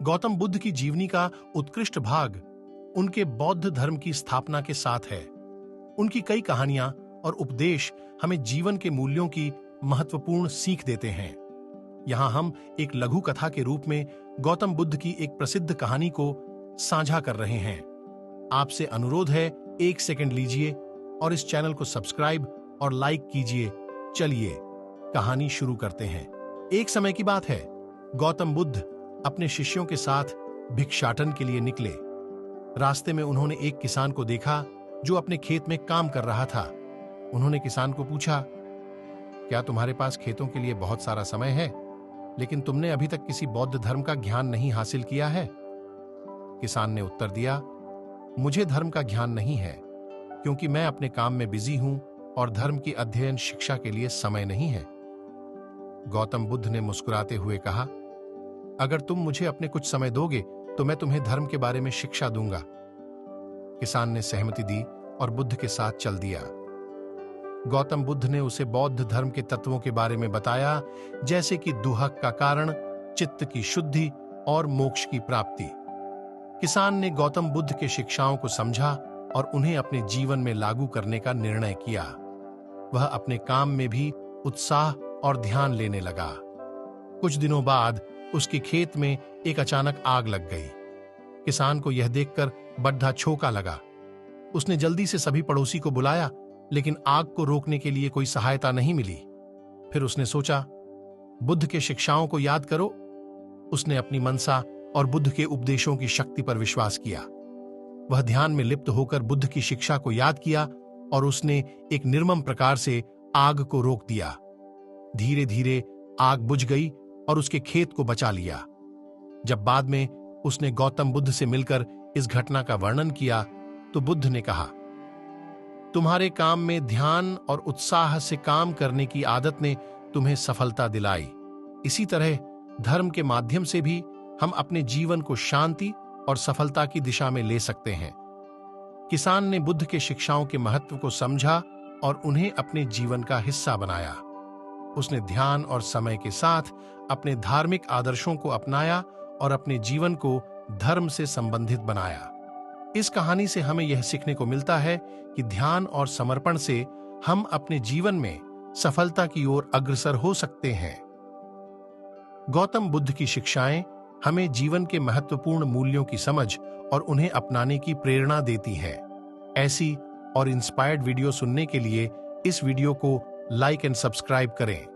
गौतम बुद्ध की जीवनी का उत्कृष्ट भाग उनके बौद्ध धर्म की स्थापना के साथ है। उनकी कई कहानियां और उपदेश हमें जीवन के मूल्यों की महत्वपूर्ण सीख देते हैं। यहां हम एक लघु कथा के रूप में गौतम बुद्ध की एक प्रसिद्ध कहानी को साझा कर रहे हैं। आपसे अनुरोध है, 1 सेकंड लीजिए और इस चैनल को सब्सक्राइब और लाइक कीजिए। चलिए कहानी शुरू करते हैं। एक समय की बात है, गौतम बुद्ध अपने शिष्यों के साथ भिक्षाटन के लिए निकले। रास्ते में उन्होंने एक किसान को देखा जो अपने खेत में काम कर रहा था। उन्होंने किसान को पूछा, क्या तुम्हारे पास खेतों के लिए बहुत सारा समय है, लेकिन तुमने अभी तक किसी बौद्ध धर्म का ज्ञान नहीं हासिल किया है? किसान ने उत्तर दिया, मुझे धर्म का ज्ञान नहीं है, क्योंकि मैं अपने काम में बिजी हूं और धर्म की अध्ययन शिक्षा के लिए समय नहीं है। गौतम बुद्ध ने मुस्कुराते हुए कहा, अगर तुम मुझे अपने कुछ समय दोगे तो मैं तुम्हें धर्म के बारे में शिक्षा दूंगा। किसान ने सहमति दी और बुद्ध के साथ चल दिया। गौतम बुद्ध ने उसे बौद्ध धर्म के तत्वों के बारे में बताया, जैसे कि दुहक का कारण, चित्त की शुद्धि और मोक्ष की प्राप्ति। किसान ने गौतम बुद्ध के शिक्षाओं को समझा और उन्हें अपने जीवन में लागू करने का निर्णय किया। वह अपने काम में भी उत्साह और ध्यान लेने लगा। कुछ दिनों बाद उसके खेत में एक अचानक आग लग गई। किसान को यह देखकर बड्ढा छोका लगा। उसने जल्दी से सभी पड़ोसी को बुलाया, लेकिन आग को रोकने के लिए कोई सहायता नहीं मिली। फिर उसने सोचा, बुद्ध के शिक्षाओं को याद करो। उसने अपनी मनसा और बुद्ध के उपदेशों की शक्ति पर विश्वास किया। वह ध्यान में लिप्त होकर बुद्ध की शिक्षा को याद किया और उसने एक निर्मम प्रकार से आग को रोक दिया। धीरे धीरे आग बुझ गई और उसके खेत को बचा लिया। जब बाद में उसने गौतम बुद्ध से मिलकर इस घटना का वर्णन किया तो बुद्ध ने कहा, तुम्हारे काम में ध्यान और उत्साह से काम करने की आदत ने तुम्हें सफलता दिलाई। इसी तरह धर्म के माध्यम से भी हम अपने जीवन को शांति और सफलता की दिशा में ले सकते हैं। किसान ने बुद्ध के शिक्षाओं के महत्व को समझा और उन्हें अपने जीवन का हिस्सा बनाया। उसने ध्यान और समय के साथ अपने धार्मिक आदर्शों को अपनाया और अपने जीवन को धर्म से संबंधित बनाया। इस कहानी से हमें यह सीखने को मिलता है कि ध्यान और समर्पण से हम अपने जीवन में सफलता की ओर अग्रसर हो सकते हैं। गौतम बुद्ध की शिक्षाएं हमें जीवन के महत्वपूर्ण मूल्यों की समझ और उन्हें अपनाने की प्रेरणा देती हैं। ऐसी और इंस्पायर्ड वीडियो सुनने के लिए इस वीडियो को लाइक एंड सब्सक्राइब करें।